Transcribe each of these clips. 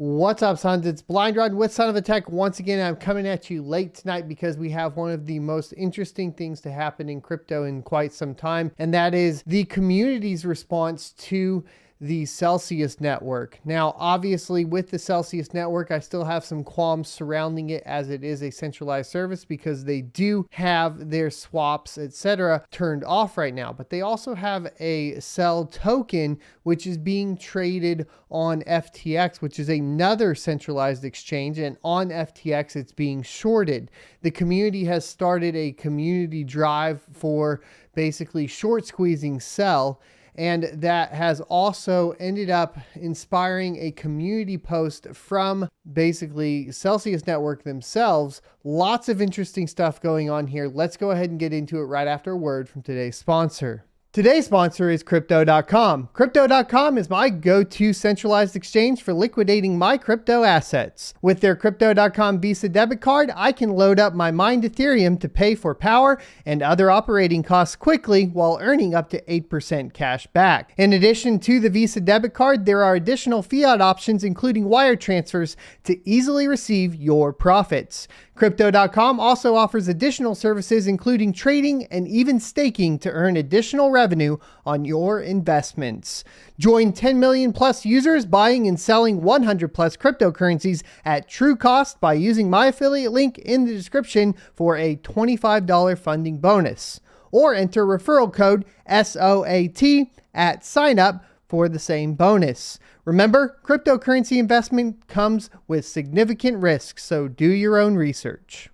What's up, sons? It's Blind Rod with Son of a Tech. Once again, I'm coming at you late tonight because we have one of the most interesting things to happen in crypto in quite some time, and that is the community's response to the Celsius network. Now, obviously, with the Celsius network, I still have some qualms surrounding it as it is a centralized service because they do have their swaps, etc., turned off right now. But they also have a CEL token, which is being traded on FTX, which is another centralized exchange. And on FTX, it's being shorted. The community has started a community drive for basically short squeezing CEL. And that has also ended up inspiring a community post from basically Celsius Network themselves. Lots of interesting stuff going on here. Let's go ahead and get into it right after a word from today's sponsor. Today's sponsor is Crypto.com. Crypto.com is my go-to centralized exchange for liquidating my crypto assets. With their Crypto.com Visa debit card, I can load up my mined Ethereum to pay for power and other operating costs quickly while earning up to 8% cash back. In addition to the Visa debit card, there are additional fiat options, including wire transfers, to easily receive your profits. Crypto.com also offers additional services, including trading and even staking to earn additional revenue on your investments. Join 10 million plus users buying and selling 100 plus cryptocurrencies at true cost by using my affiliate link in the description for a $25 funding bonus. Or enter referral code SOAT at sign up for the same bonus. Remember, cryptocurrency investment comes with significant risks, so do your own research.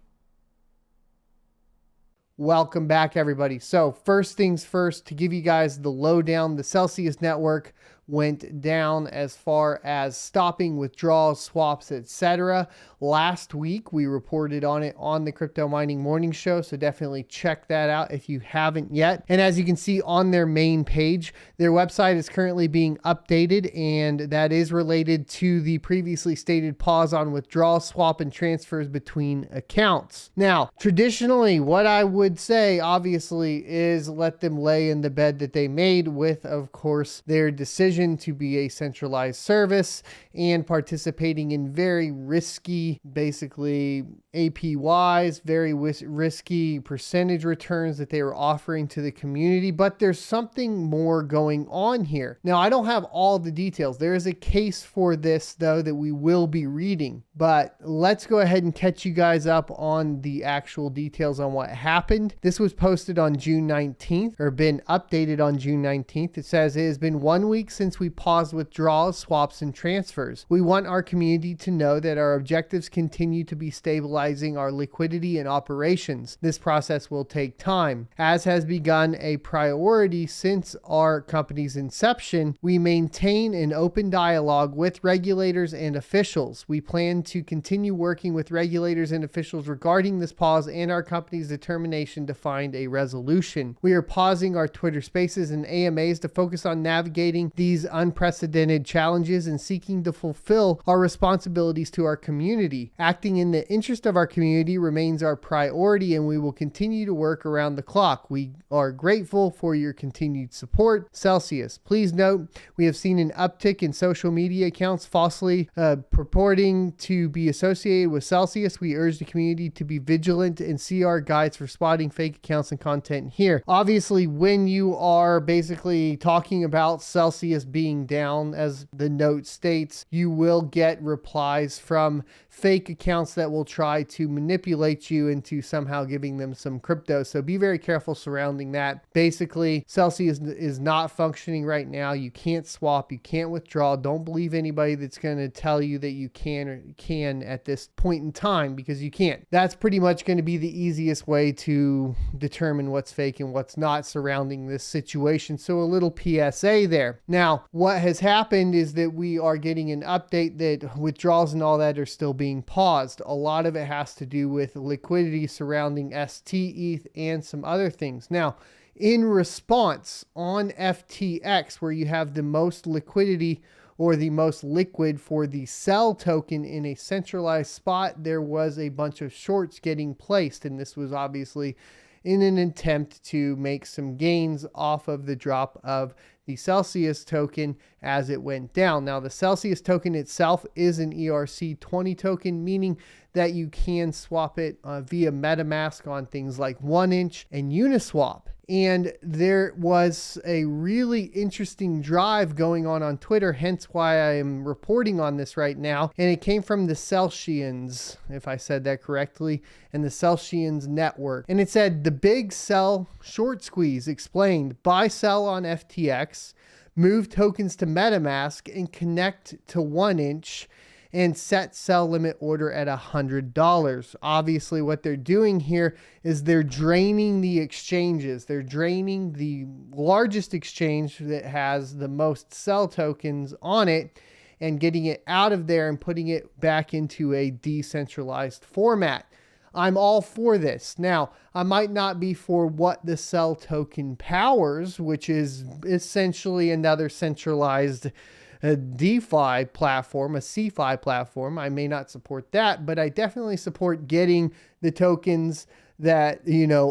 Welcome back, everybody. So first things first, to give you guys the lowdown, the Celsius network went down as far as stopping withdrawals, swaps, etc. Last week, we reported on it on the Crypto Mining Morning Show, so definitely check that out if you haven't yet. And as you can see on their main page, their website is currently being updated, and that is related to the previously stated pause on withdrawal, swap, and transfers between accounts. Now, traditionally, what I would say, obviously, is let them lay in the bed that they made with, of course, their decision to be a centralized service and participating in very risky, basically APYs, very risky percentage returns that they were offering to the community. But there's something more going on here. Now, I don't have all the details. There is a case for this, though, that we will be reading. But let's go ahead and catch you guys up on the actual details on what happened. This was posted on June 19th, or been updated on June 19th. It says it has been 1 week since we paused withdrawals, swaps, and transfers. We want our community to know that our objectives continue to be stabilizing our liquidity and operations. This process will take time. As has begun a priority since our company's inception, we maintain an open dialogue with regulators and officials. We plan to continue working with regulators and officials regarding this pause and our company's determination to find a resolution. We are pausing our Twitter Spaces and AMAs to focus on navigating these unprecedented challenges and seeking to fulfill our responsibilities to our community. Acting in the interest of our community remains our priority, and we will continue to work around the clock. We are grateful for your continued support. Celsius. Please note, we have seen an uptick in social media accounts falsely purporting to be associated with Celsius. We urge the community to be vigilant and see our guides for spotting fake accounts and content here. Obviously, when you are basically talking about Celsius being down, as the note states, you will get replies from fake accounts that will try to manipulate you into somehow giving them some crypto. So be very careful surrounding that. Basically, Celsius is not functioning right now. You can't swap, you can't withdraw. Don't believe anybody that's going to tell you that you can at this point in time, because you can't. That's pretty much going to be the easiest way to determine what's fake and what's not surrounding this situation. So a little PSA there. Now, what has happened is that we are getting an update that withdrawals and all that are still being paused. A lot of it has to do with liquidity surrounding ST, ETH, and some other things. Now, in response on FTX, where you have the most liquidity or the most liquid for the CEL token in a centralized spot, there was a bunch of shorts getting placed, and this was obviously in an attempt to make some gains off of the drop of the Celsius token as it went down. Now, the Celsius token itself is an ERC20 token, meaning that you can swap it via MetaMask on things like 1inch and Uniswap. And there was a really interesting drive going on Twitter, hence why I am reporting on this right now. And it came from the CELSHORTSQUEEZE, if I said that correctly, and the CELSHORTSQUEEZE network. And it said, the big sell short squeeze explained, buy sell on FTX, move tokens to MetaMask and connect to 1inch, and set sell limit order at $100. Obviously, what they're doing here is they're draining the exchanges. They're draining the largest exchange that has the most sell tokens on it and getting it out of there and putting it back into a decentralized format. I'm all for this. Now, I might not be for what the sell token powers, which is essentially another centralized DeFi platform, a CeFi platform. I may not support that, but I definitely support getting the tokens that,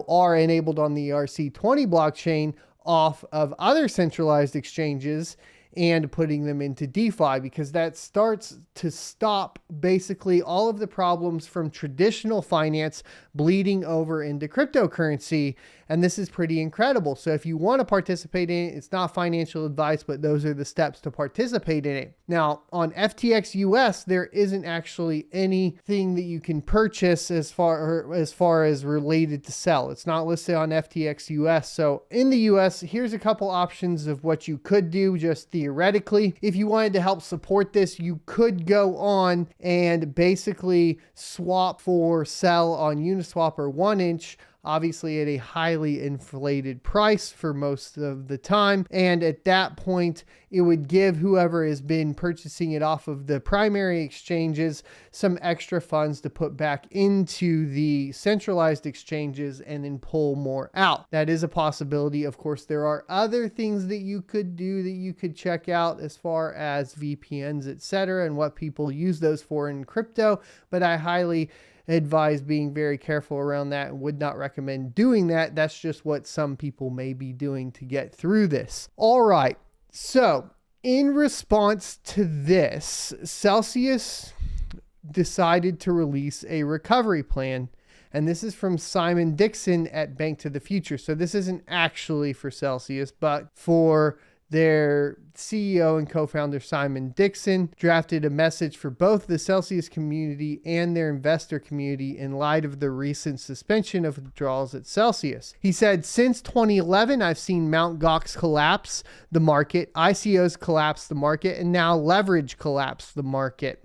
are enabled on the ERC20 blockchain off of other centralized exchanges and putting them into DeFi, because that starts to stop basically all of the problems from traditional finance bleeding over into cryptocurrency. And this is pretty incredible. So if you want to participate in it, it's not financial advice, but those are the steps to participate in it. Now, on FTX US, there isn't actually anything that you can purchase as far as related to sell. It's not listed on FTX US. So in the US, here's a couple options of what you could do just theoretically. If you wanted to help support this, you could go on and basically swap for sell on Uniswap or 1inch, obviously at a highly inflated price for most of the time. And at that point, it would give whoever has been purchasing it off of the primary exchanges some extra funds to put back into the centralized exchanges and then pull more out. That is a possibility. Of course, there are other things that you could do that you could check out as far as VPNs, etc., and what people use those for in crypto, but I highly advise being very careful around that and would not recommend doing that. That's just what some people may be doing to get through this. All right. So in response to this, Celsius decided to release a recovery plan. And this is from Simon Dixon at Bank to the Future. So this isn't actually for Celsius, but for their CEO and co-founder Simon Dixon drafted a message for both the Celsius community and their investor community in light of the recent suspension of withdrawals at Celsius. He said, since 2011, I've seen Mt. Gox collapse the market, ICOs collapse the market, and now leverage collapse the market.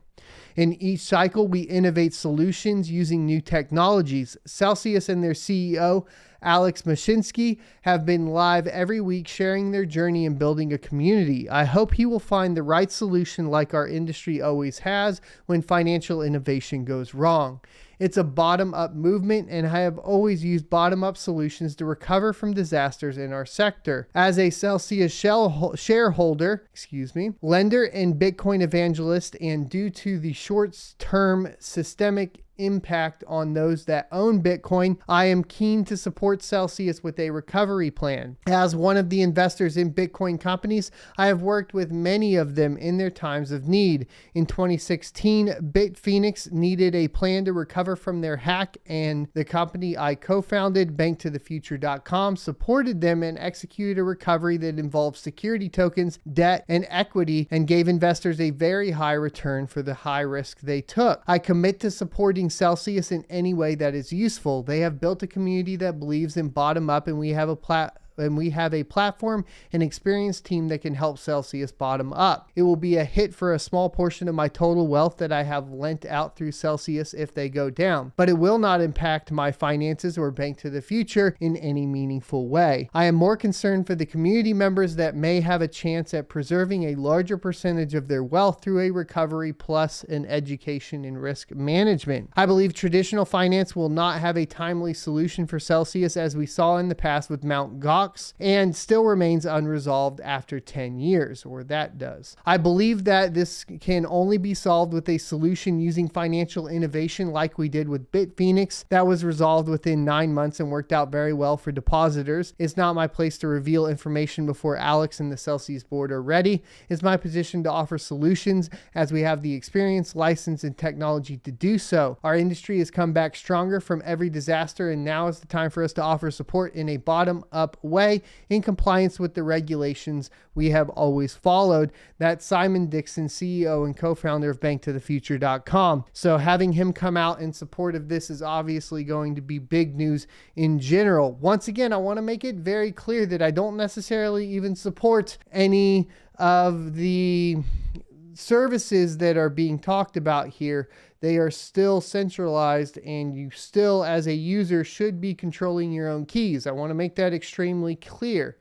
In each cycle, we innovate solutions using new technologies. Celsius and their CEO, Alex Mashinsky, have been live every week sharing their journey in building a community. I hope he will find the right solution like our industry always has when financial innovation goes wrong. It's a bottom-up movement, and I have always used bottom-up solutions to recover from disasters in our sector. As a Celsius shareholder, lender and Bitcoin evangelist, and due to the short-term systemic impact on those that own Bitcoin, I am keen to support Celsius with a recovery plan. As one of the investors in Bitcoin companies, I have worked with many of them in their times of need. In 2016, Bitphoenix needed a plan to recover from their hack, and the company I co-founded, banktothefuture.com, supported them and executed a recovery that involved security tokens, debt, and equity, and gave investors a very high return for the high risk they took. I commit to supporting Celsius in any way that is useful. They have built a community that believes in bottom up, and we have a platform and experienced team that can help Celsius bottom up. It will be a hit for a small portion of my total wealth that I have lent out through Celsius if they go down, but it will not impact my finances or Bank to the Future in any meaningful way. I am more concerned for the community members that may have a chance at preserving a larger percentage of their wealth through a recovery plus an education in risk management. I believe traditional finance will not have a timely solution for Celsius, as we saw in the past with Mt. Gox. stocks and still remains unresolved after 10 years, or that does. I believe that this can only be solved with a solution using financial innovation like we did with Bitphoenix that was resolved within 9 months and worked out very well for depositors. It's not my place to reveal information before Alex and the Celsius board are ready. It's my position to offer solutions as we have the experience, license, and technology to do so. Our industry has come back stronger from every disaster, and now is the time for us to offer support in a bottom-up way in compliance with the regulations we have always followed. That's Simon Dixon, CEO and co-founder of banktothefuture.com. So having him come out in support of this is obviously going to be big news in general. Once again, I want to make it very clear that I don't necessarily even support any of the services that are being talked about here. They are still centralized, and you still, as a user, should be controlling your own keys. I want to make that extremely clear.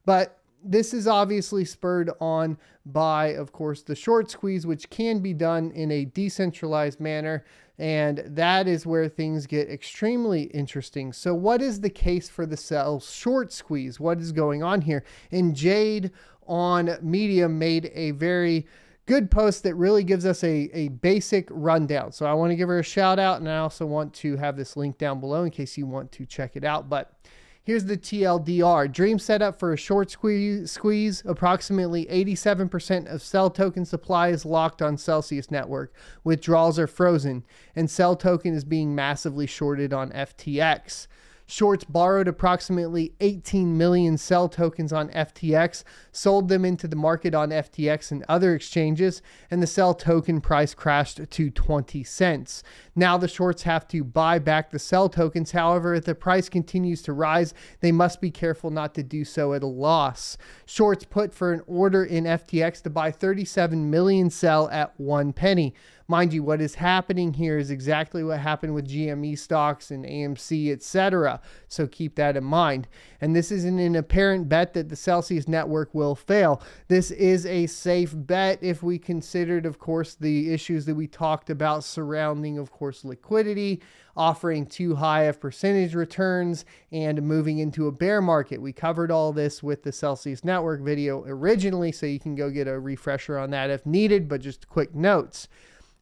But this is obviously spurred on by, of course, the short squeeze, which can be done in a decentralized manner. And that is where things get extremely interesting. So what is the case for the sell short squeeze? What is going on here? And Jade on Medium made a very good post that really gives us a basic rundown. So I want to give her a shout out, and I also want to have this link down below in case you want to check it out. But here's the TLDR. Dream setup for a short squeeze. Approximately 87% of CEL token supply is locked on Celsius network. Withdrawals are frozen, and CEL token is being massively shorted on FTX. Shorts borrowed approximately 18 million CEL tokens on FTX, sold them into the market on FTX and other exchanges, and the CEL token price crashed to 20 cents. Now the shorts have to buy back the CEL tokens. However, if the price continues to rise, they must be careful not to do so at a loss. Shorts put for an order in FTX to buy 37 million CEL at 1 penny. Mind you, what is happening here is exactly what happened with GME stocks and AMC, etc. So keep that in mind. And this isn't an apparent bet that the Celsius network will fail. This is a safe bet if we considered, of course, the issues that we talked about surrounding, of course, liquidity, offering too high of percentage returns, and moving into a bear market. We covered all this with the Celsius network video originally, so you can go get a refresher on that if needed, but just quick notes.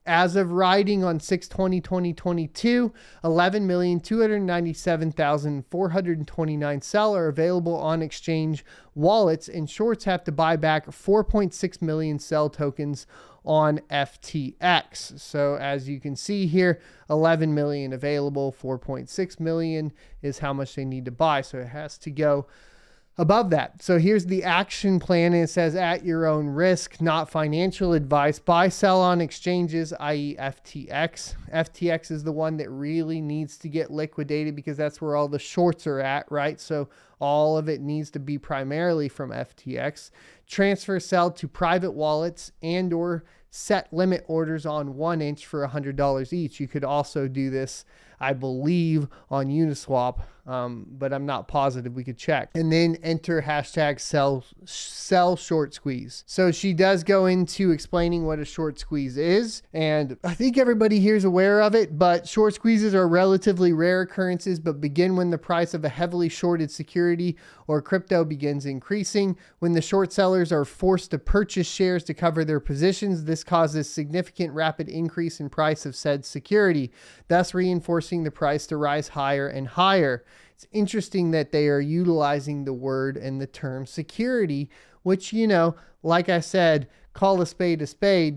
As of writing on 6/20/2022, 11,297,429 CEL are available on exchange wallets, and shorts have to buy back 4.6 million CEL tokens on FTX. So as you can see here, 11 million available, 4.6 million is how much they need to buy. So it has to go above that. So here's the action plan. And it says, at your own risk, not financial advice, buy, sell on exchanges, i.e. FTX. FTX is the one that really needs to get liquidated because that's where all the shorts are at, right? So all of it needs to be primarily from FTX. Transfer, sell to private wallets and or set limit orders on 1 inch for $100 each. You could also do this, I believe, on Uniswap, but I'm not positive. We could check. And then enter hashtag sell short squeeze. So she does go into explaining what a short squeeze is, and I think everybody here is aware of it, but short squeezes are relatively rare occurrences, but begin when the price of a heavily shorted security or crypto begins increasing. When the short sellers are forced to purchase shares to cover their positions, this causes significant rapid increase in price of said security, thus reinforcing the price to rise higher and higher. It's interesting that they are utilizing the word and the term security, which, you know, like I said, call a spade,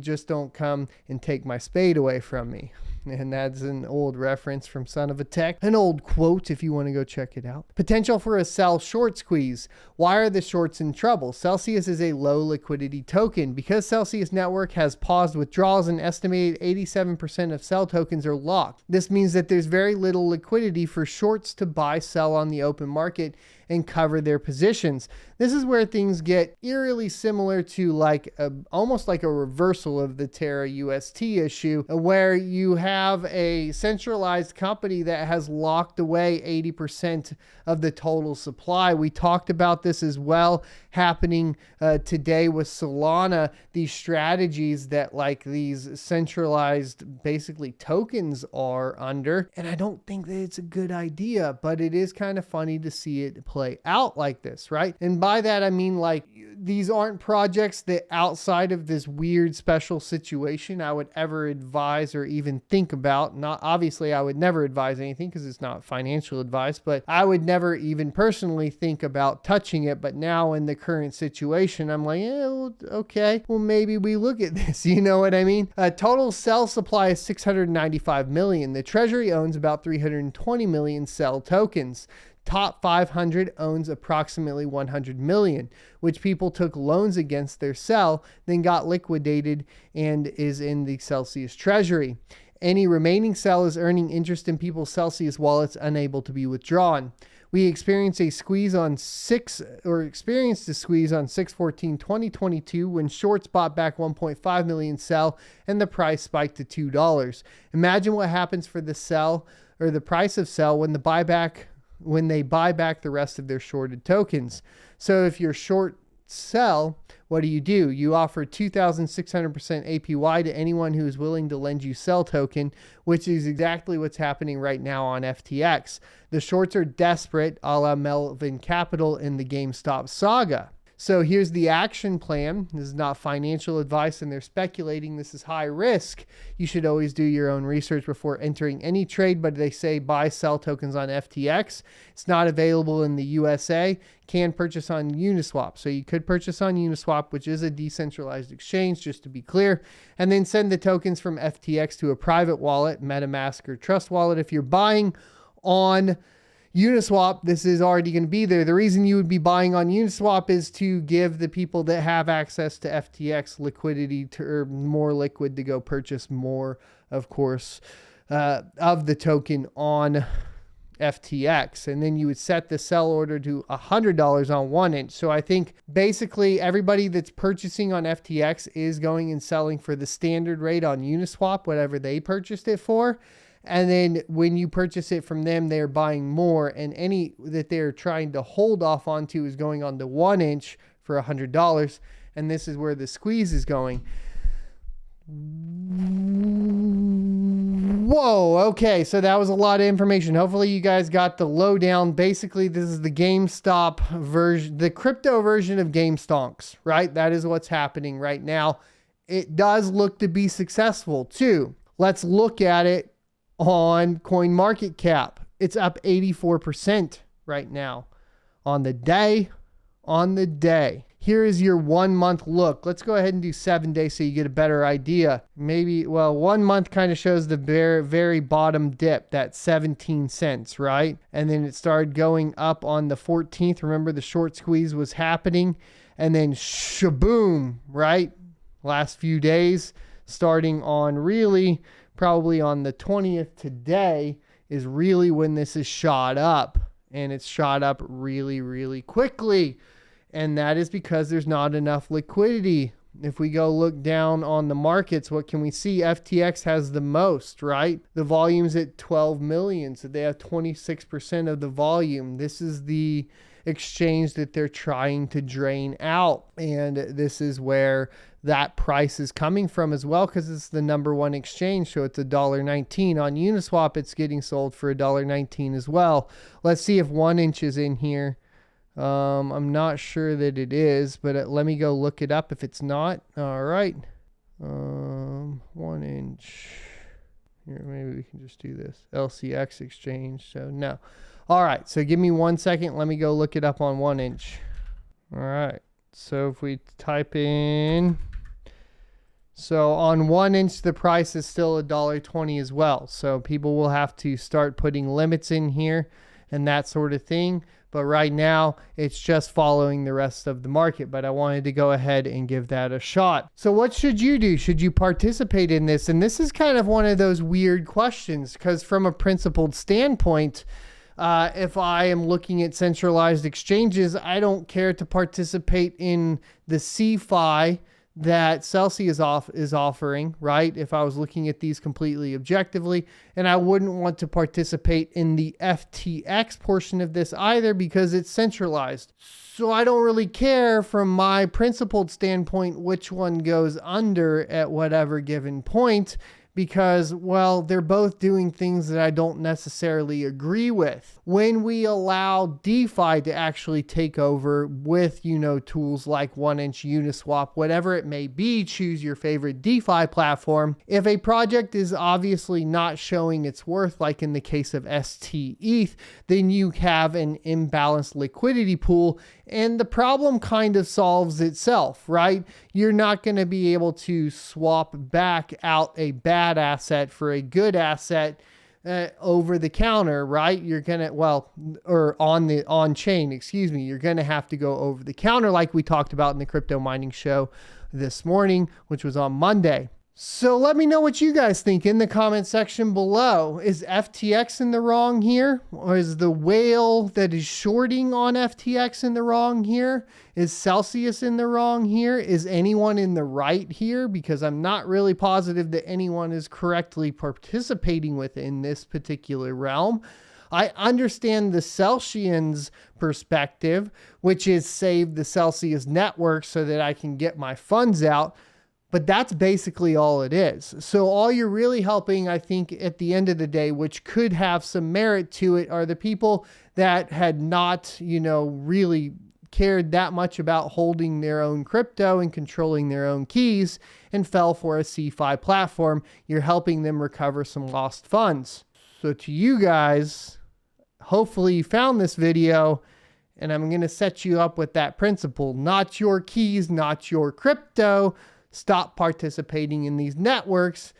just don't come and take my spade away from me. And that's an old reference from Son of a Tech, an old quote if you want to go check it out. Potential for a sell short squeeze. Why are the shorts in trouble? Celsius is a low liquidity token. Because Celsius network has paused withdrawals, an estimated 87% of CEL tokens are locked. This means that there's very little liquidity for shorts to buy, sell on the open market and cover their positions. This is where things get eerily similar to almost like a reversal of the Terra UST issue, where you have a centralized company that has locked away 80% of the total supply. We talked about this as well happening today with Solana, these strategies that these centralized basically tokens are under. And I don't think that it's a good idea, but it is kind of funny to see it play play out like this, right? And by that, I mean, like, these aren't projects that outside of this weird special situation I would ever advise or even think about. Not obviously, I would never advise anything because it's not financial advice, but I would never even personally think about touching it. But now in the current situation, I'm like, yeah, well, okay, well, maybe we look at this. You know what I mean? Total cell supply is 695 million. The Treasury owns about 320 million cell tokens. Top 500 owns approximately 100 million, which people took loans against their cell, then got liquidated and is in the Celsius treasury. Any remaining cell is earning interest in people's Celsius wallets unable to be withdrawn. We experienced a squeeze on 6/14/2022 when shorts bought back 1.5 million cell and the price spiked to $2. Imagine what happens for the cell or the price of cell when they buy back the rest of their shorted tokens. So if you're short cell, what do? You offer 2,600% APY to anyone who is willing to lend you cell token, which is exactly what's happening right now on FTX. The shorts are desperate, a la Melvin Capital in the GameStop saga. So here's the action plan. This is not financial advice and they're speculating. This is high risk. You should always do your own research before entering any trade, but they say buy sell tokens on FTX. It's not available in the USA. Can purchase on Uniswap. So you could purchase on Uniswap, which is a decentralized exchange, just to be clear, and then send the tokens from FTX to a private wallet, MetaMask or Trust Wallet. If you're buying on Uniswap, this is already going to be there. The reason you would be buying on Uniswap is to give the people that have access to FTX liquidity or more liquid to go purchase more, of course, of the token on FTX. And then you would set the sell order to $100 on 1inch. So I think basically everybody that's purchasing on FTX is going and selling for the standard rate on Uniswap, whatever they purchased it for. And then when you purchase it from them, they're buying more, and any that they're trying to hold off onto is going on to 1inch for $100. And this is where the squeeze is going. Whoa. Okay. So that was a lot of information. Hopefully you guys got the lowdown. Basically, this is the GameStop version, the crypto version of GameStonks, right? That is what's happening right now. It does look to be successful too. Let's look at it on CoinMarketCap. It's up 84% right now on the day. Here is your 1 month look. Let's go ahead and do 7 days so you get a better idea. Maybe, well, 1 month kind of shows the very, very bottom dip, that 17 cents, right? And then it started going up on the 14th. Remember, the short squeeze was happening. And then shaboom, right? Last few days, starting on really probably on the 20th today is really when this is shot up, and it's shot up really, really quickly. And that is because there's not enough liquidity. If we go look down on the markets, what can we see? FTX has the most, right? The volume's at 12 million. So they have 26% of the volume. This is the exchange that they're trying to drain out. And this is where that price is coming from as well, because it's the number one exchange. So it's $1.19 on Uniswap. It's getting sold for $1.19 as well. Let's see if 1inch is in here. I'm not sure that it is, but let me go look it up if it's not. All right. 1inch. Here, maybe we can just do this. LCX exchange. So no. All right. So give me 1 second. Let me go look it up on 1inch. All right. So if we type in, so on 1inch, the price is still $1.20 as well. So people will have to start putting limits in here and that sort of thing. But right now, it's just following the rest of the market. But I wanted to go ahead and give that a shot. So what should you do? Should you participate in this? And this is kind of one of those weird questions, because from a principled standpoint, if I am looking at centralized exchanges, I don't care to participate in the CeFi that Celsius is offering, right? If I was looking at these completely objectively, and I wouldn't want to participate in the FTX portion of this either because it's centralized. So I don't really care from my principled standpoint which one goes under at whatever given point, because, well, they're both doing things that I don't necessarily agree with. When we allow DeFi to actually take over with, tools like 1inch Uniswap, whatever it may be, choose your favorite DeFi platform. If a project is obviously not showing its worth, like in the case of STETH, then you have an imbalanced liquidity pool, and the problem kind of solves itself, right? You're not going to be able to swap back out a bad asset for a good asset over the counter, right? You're going to, or on chain, you're going to have to go over the counter like we talked about in the crypto mining show this morning, which was on Monday. So let me know what you guys think in the comment section below. Is FTX in the wrong here? Or is the whale that is shorting on FTX in the wrong here? Is Celsius in the wrong here? Is anyone in the right here? Because I'm not really positive that anyone is correctly participating within this particular realm. I understand the Celsians perspective, which is save the Celsius network so that I can get my funds out. But that's basically all it is. So all you're really helping, I think, at the end of the day, which could have some merit to it, are the people that had not, really cared that much about holding their own crypto and controlling their own keys and fell for a CeFi platform. You're helping them recover some lost funds. So to you guys, hopefully you found this video, and I'm going to set you up with that principle. Not your keys, not your crypto. Stop participating in these networks.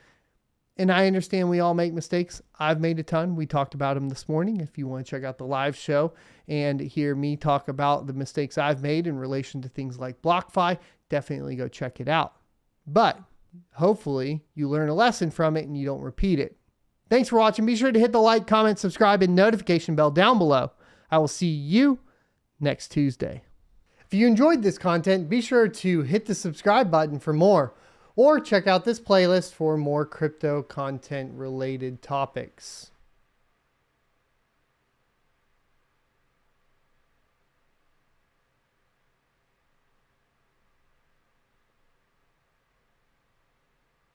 And I understand we all make mistakes. I've made a ton. We talked about them this morning. If you want to check out the live show and hear me talk about the mistakes I've made in relation to things like BlockFi, definitely go check it out. But hopefully you learn a lesson from it and you don't repeat it. Thanks for watching. Be sure to hit the like, comment, subscribe, and notification bell down below. I will see you next Tuesday. If you enjoyed this content, be sure to hit the subscribe button for more, or check out this playlist for more crypto content related topics.